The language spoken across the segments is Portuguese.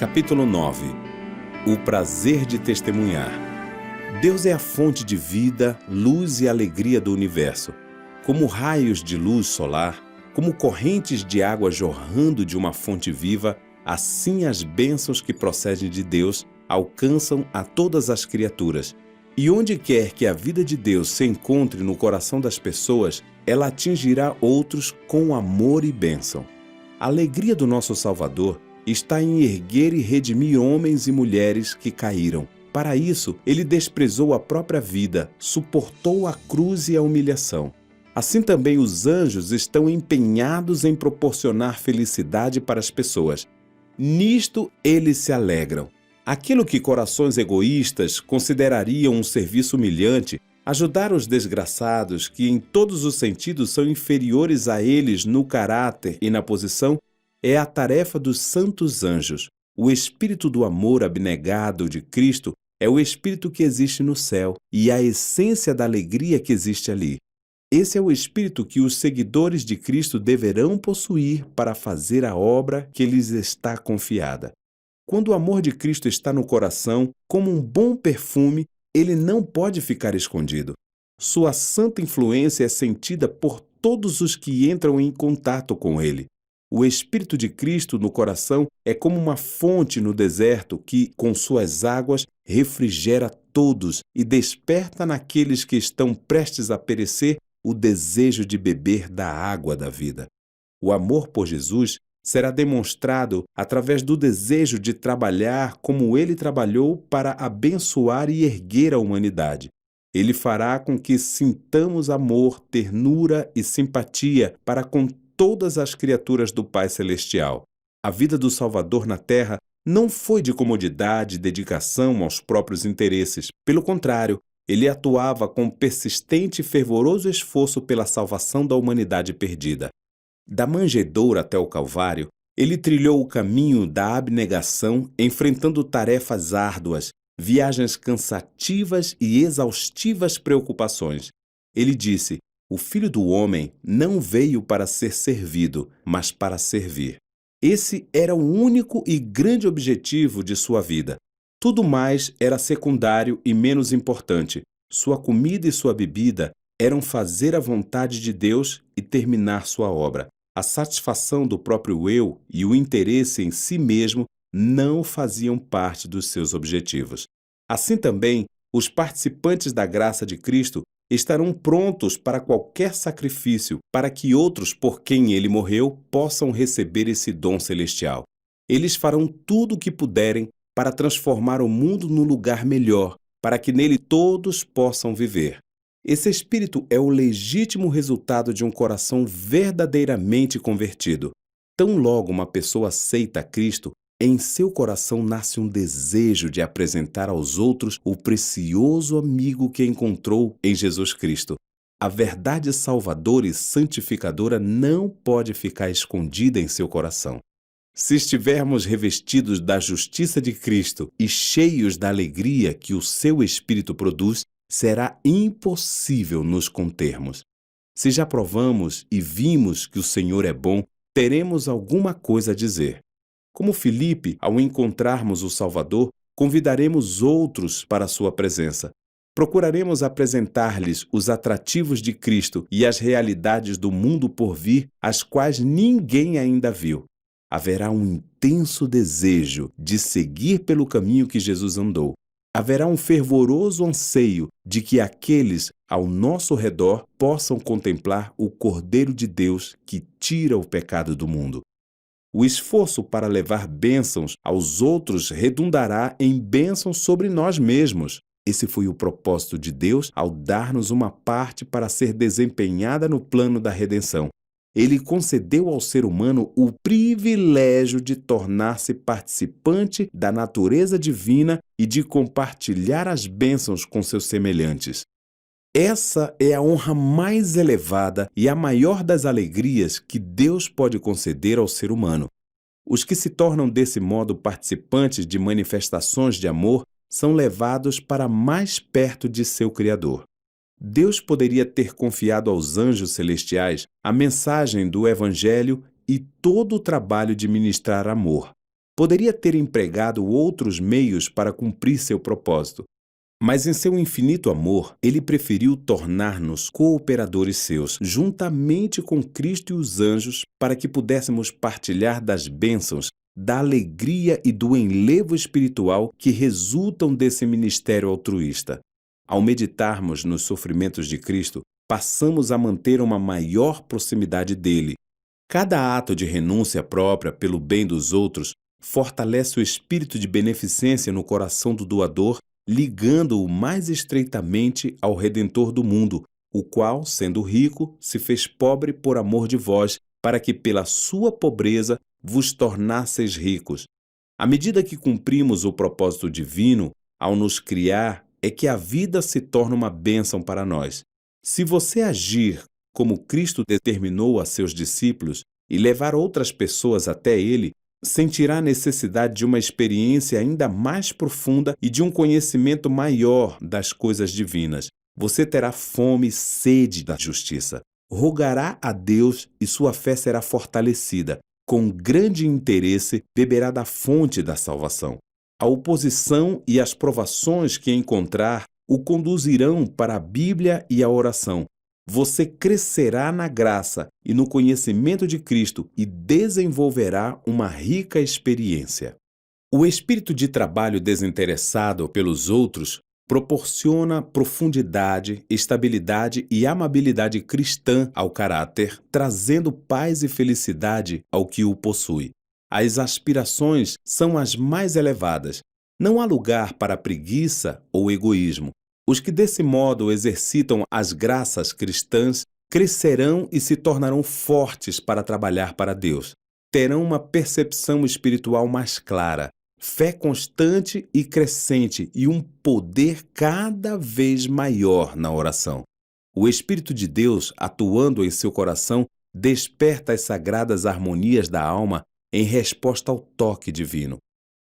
Capítulo 9. O prazer de testemunhar. Deus é a fonte de vida, luz e alegria do universo. Como raios de luz solar, como correntes de água jorrando de uma fonte viva, assim as bênçãos que procedem de Deus alcançam a todas as criaturas. E onde quer que a vida de Deus se encontre no coração das pessoas, ela atingirá outros com amor e bênção. A alegria do nosso Salvador está em erguer e redimir homens e mulheres que caíram. Para isso, ele desprezou a própria vida, suportou a cruz e a humilhação. Assim também os anjos estão empenhados em proporcionar felicidade para as pessoas. Nisto eles se alegram. Aquilo que corações egoístas considerariam um serviço humilhante, ajudar os desgraçados que em todos os sentidos são inferiores a eles no caráter e na posição, é a tarefa dos santos anjos. O espírito do amor abnegado de Cristo é o espírito que existe no céu e a essência da alegria que existe ali. Esse é o espírito que os seguidores de Cristo deverão possuir para fazer a obra que lhes está confiada. Quando o amor de Cristo está no coração, como um bom perfume, ele não pode ficar escondido. Sua santa influência é sentida por todos os que entram em contato com ele. O Espírito de Cristo no coração é como uma fonte no deserto que, com suas águas, refrigera todos e desperta naqueles que estão prestes a perecer o desejo de beber da água da vida. O amor por Jesus será demonstrado através do desejo de trabalhar como ele trabalhou para abençoar e erguer a humanidade. Ele fará com que sintamos amor, ternura e simpatia para com todas as criaturas do Pai Celestial. A vida do Salvador na Terra não foi de comodidade e dedicação aos próprios interesses. Pelo contrário, ele atuava com persistente e fervoroso esforço pela salvação da humanidade perdida. Da manjedoura até o Calvário, ele trilhou o caminho da abnegação, enfrentando tarefas árduas, viagens cansativas e exaustivas preocupações. Ele disse: "O Filho do Homem não veio para ser servido, mas para servir." Esse era o único e grande objetivo de sua vida. Tudo mais era secundário e menos importante. Sua comida e sua bebida eram fazer a vontade de Deus e terminar sua obra. A satisfação do próprio eu e o interesse em si mesmo não faziam parte dos seus objetivos. Assim também, os participantes da graça de Cristo estarão prontos para qualquer sacrifício para que outros por quem ele morreu possam receber esse dom celestial. Eles farão tudo o que puderem para transformar o mundo num lugar melhor, para que nele todos possam viver. Esse espírito é o legítimo resultado de um coração verdadeiramente convertido. Tão logo uma pessoa aceita a Cristo, em seu coração nasce um desejo de apresentar aos outros o precioso amigo que encontrou em Jesus Cristo. A verdade salvadora e santificadora não pode ficar escondida em seu coração. Se estivermos revestidos da justiça de Cristo e cheios da alegria que o seu Espírito produz, será impossível nos contermos. Se já provamos e vimos que o Senhor é bom, teremos alguma coisa a dizer. Como Filipe, ao encontrarmos o Salvador, convidaremos outros para a sua presença. Procuraremos apresentar-lhes os atrativos de Cristo e as realidades do mundo por vir, as quais ninguém ainda viu. Haverá um intenso desejo de seguir pelo caminho que Jesus andou. Haverá um fervoroso anseio de que aqueles ao nosso redor possam contemplar o Cordeiro de Deus que tira o pecado do mundo. O esforço para levar bênçãos aos outros redundará em bênçãos sobre nós mesmos. Esse foi o propósito de Deus ao dar-nos uma parte para ser desempenhada no plano da redenção. Ele concedeu ao ser humano o privilégio de tornar-se participante da natureza divina e de compartilhar as bênçãos com seus semelhantes. Essa é a honra mais elevada e a maior das alegrias que Deus pode conceder ao ser humano. Os que se tornam desse modo participantes de manifestações de amor são levados para mais perto de seu Criador. Deus poderia ter confiado aos anjos celestiais a mensagem do Evangelho e todo o trabalho de ministrar amor. Poderia ter empregado outros meios para cumprir seu propósito, mas em seu infinito amor, ele preferiu tornar-nos cooperadores seus, juntamente com Cristo e os anjos, para que pudéssemos partilhar das bênçãos, da alegria e do enlevo espiritual que resultam desse ministério altruísta. Ao meditarmos nos sofrimentos de Cristo, passamos a manter uma maior proximidade dele. Cada ato de renúncia própria pelo bem dos outros fortalece o espírito de beneficência no coração do doador, ligando-o mais estreitamente ao Redentor do mundo, o qual, sendo rico, se fez pobre por amor de vós, para que pela sua pobreza vos tornasseis ricos. À medida que cumprimos o propósito divino, ao nos criar, é que a vida se torna uma bênção para nós. Se você agir como Cristo determinou a seus discípulos e levar outras pessoas até Ele, sentirá a necessidade de uma experiência ainda mais profunda e de um conhecimento maior das coisas divinas. Você terá fome e sede da justiça. Rogará a Deus e sua fé será fortalecida. Com grande interesse, beberá da fonte da salvação. A oposição e as provações que encontrar o conduzirão para a Bíblia e a oração. Você crescerá na graça e no conhecimento de Cristo e desenvolverá uma rica experiência. O espírito de trabalho desinteressado pelos outros proporciona profundidade, estabilidade e amabilidade cristã ao caráter, trazendo paz e felicidade ao que o possui. As aspirações são as mais elevadas. Não há lugar para preguiça ou egoísmo. Os que desse modo exercitam as graças cristãs crescerão e se tornarão fortes para trabalhar para Deus. Terão uma percepção espiritual mais clara, fé constante e crescente e um poder cada vez maior na oração. O Espírito de Deus, atuando em seu coração, desperta as sagradas harmonias da alma em resposta ao toque divino.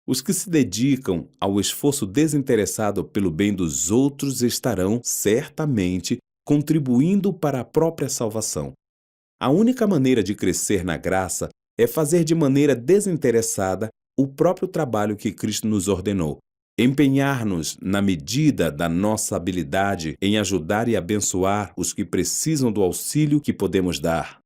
Os que se dedicam ao esforço desinteressado pelo bem dos outros estarão, certamente, contribuindo para a própria salvação. A única maneira de crescer na graça é fazer de maneira desinteressada o próprio trabalho que Cristo nos ordenou. Empenhar-nos na medida da nossa habilidade em ajudar e abençoar os que precisam do auxílio que podemos dar.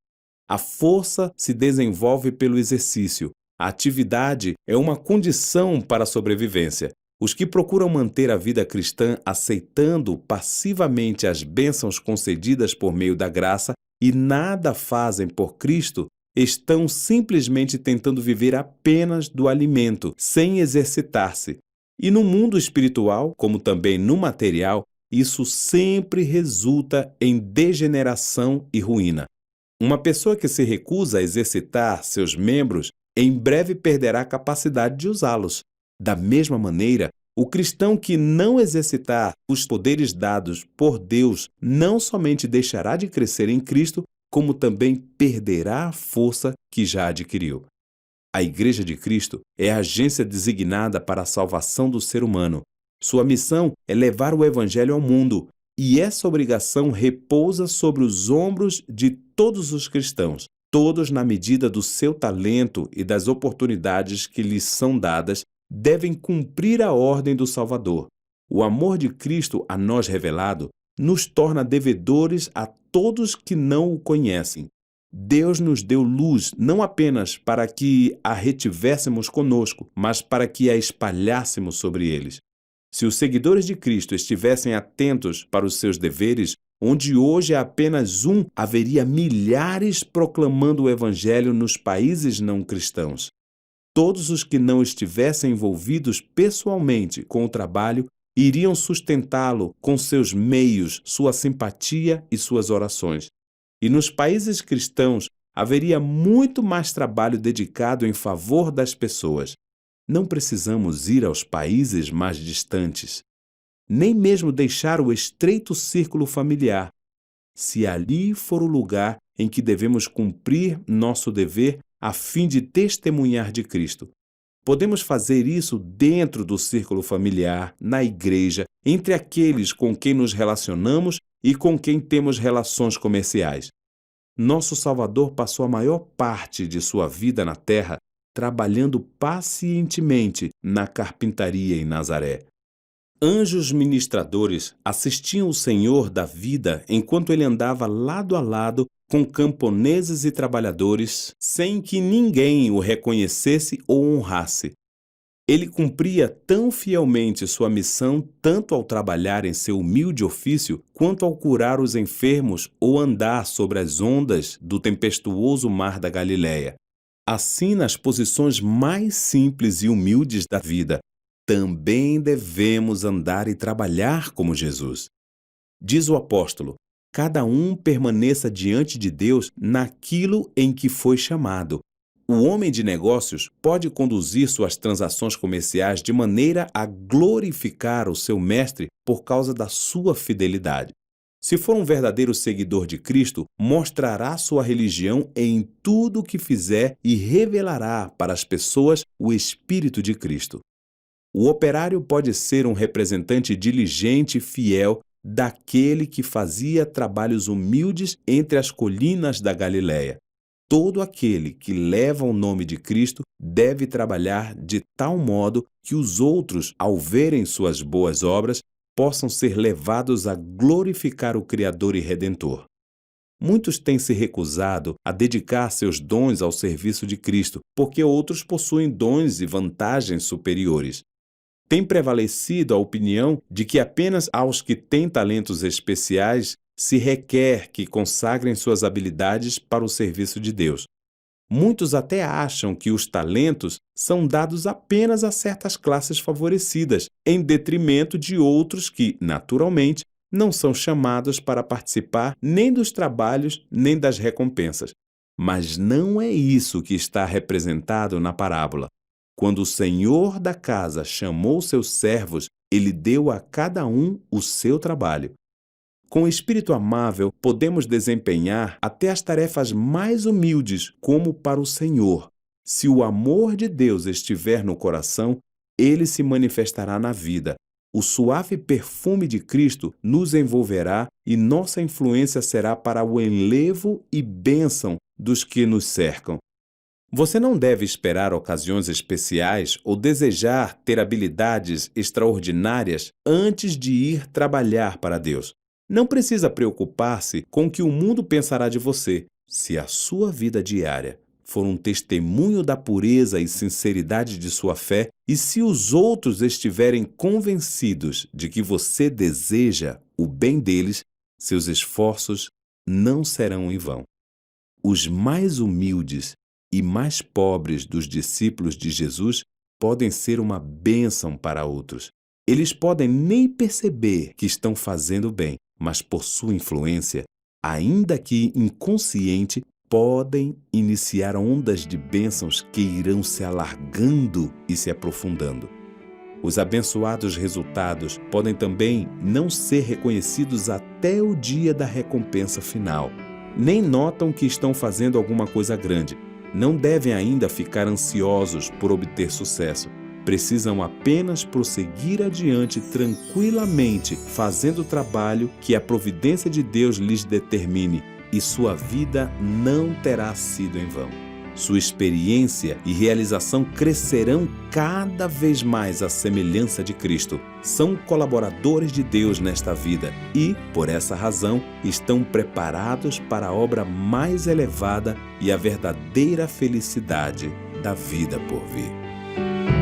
A força se desenvolve pelo exercício. A atividade é uma condição para a sobrevivência. Os que procuram manter a vida cristã aceitando passivamente as bênçãos concedidas por meio da graça e nada fazem por Cristo, estão simplesmente tentando viver apenas do alimento, sem exercitar-se. E no mundo espiritual, como também no material, isso sempre resulta em degeneração e ruína. Uma pessoa que se recusa a exercitar seus membros em breve perderá a capacidade de usá-los. Da mesma maneira, o cristão que não exercitar os poderes dados por Deus não somente deixará de crescer em Cristo, como também perderá a força que já adquiriu. A Igreja de Cristo é a agência designada para a salvação do ser humano. Sua missão é levar o Evangelho ao mundo, e essa obrigação repousa sobre os ombros de todos os cristãos. Todos, na medida do seu talento e das oportunidades que lhes são dadas, devem cumprir a ordem do Salvador. O amor de Cristo a nós revelado nos torna devedores a todos que não o conhecem. Deus nos deu luz não apenas para que a retivéssemos conosco, mas para que a espalhássemos sobre eles. Se os seguidores de Cristo estivessem atentos para os seus deveres, onde hoje é apenas um, haveria milhares proclamando o Evangelho nos países não cristãos. Todos os que não estivessem envolvidos pessoalmente com o trabalho iriam sustentá-lo com seus meios, sua simpatia e suas orações. E nos países cristãos haveria muito mais trabalho dedicado em favor das pessoas. Não precisamos ir aos países mais distantes, nem mesmo deixar o estreito círculo familiar, se ali for o lugar em que devemos cumprir nosso dever a fim de testemunhar de Cristo. Podemos fazer isso dentro do círculo familiar, na igreja, entre aqueles com quem nos relacionamos e com quem temos relações comerciais. Nosso Salvador passou a maior parte de sua vida na terra trabalhando pacientemente na carpintaria em Nazaré. Anjos ministradores assistiam o Senhor da vida enquanto ele andava lado a lado com camponeses e trabalhadores, sem que ninguém o reconhecesse ou honrasse. Ele cumpria tão fielmente sua missão tanto ao trabalhar em seu humilde ofício, quanto ao curar os enfermos ou andar sobre as ondas do tempestuoso mar da Galileia. Assim, nas posições mais simples e humildes da vida, também devemos andar e trabalhar como Jesus. Diz o apóstolo: cada um permaneça diante de Deus naquilo em que foi chamado. O homem de negócios pode conduzir suas transações comerciais de maneira a glorificar o seu mestre por causa da sua fidelidade. Se for um verdadeiro seguidor de Cristo, mostrará sua religião em tudo o que fizer e revelará para as pessoas o Espírito de Cristo. O operário pode ser um representante diligente e fiel daquele que fazia trabalhos humildes entre as colinas da Galileia. Todo aquele que leva o nome de Cristo deve trabalhar de tal modo que os outros, ao verem suas boas obras, possam ser levados a glorificar o Criador e Redentor. Muitos têm se recusado a dedicar seus dons ao serviço de Cristo, porque outros possuem dons e vantagens superiores. Tem prevalecido a opinião de que apenas aos que têm talentos especiais se requer que consagrem suas habilidades para o serviço de Deus. Muitos até acham que os talentos são dados apenas a certas classes favorecidas, em detrimento de outros que, naturalmente, não são chamados para participar nem dos trabalhos nem das recompensas. Mas não é isso que está representado na parábola. Quando o senhor da casa chamou seus servos, ele deu a cada um o seu trabalho. Com espírito amável, podemos desempenhar até as tarefas mais humildes como para o Senhor. Se o amor de Deus estiver no coração, ele se manifestará na vida. O suave perfume de Cristo nos envolverá e nossa influência será para o enlevo e bênção dos que nos cercam. Você não deve esperar ocasiões especiais ou desejar ter habilidades extraordinárias antes de ir trabalhar para Deus. Não precisa preocupar-se com o que o mundo pensará de você, se a sua vida diária for um testemunho da pureza e sinceridade de sua fé e se os outros estiverem convencidos de que você deseja o bem deles, seus esforços não serão em vão. Os mais humildes e mais pobres dos discípulos de Jesus podem ser uma bênção para outros. Eles podem nem perceber que estão fazendo bem, mas por sua influência, ainda que inconsciente, podem iniciar ondas de bênçãos que irão se alargando e se aprofundando. Os abençoados resultados podem também não ser reconhecidos até o dia da recompensa final. Nem notam que estão fazendo alguma coisa grande. Não devem ainda ficar ansiosos por obter sucesso. Precisam apenas prosseguir adiante tranquilamente, fazendo o trabalho que a providência de Deus lhes determine, e sua vida não terá sido em vão. Sua experiência e realização crescerão cada vez mais à semelhança de Cristo. São colaboradores de Deus nesta vida e, por essa razão, estão preparados para a obra mais elevada e a verdadeira felicidade da vida por vir.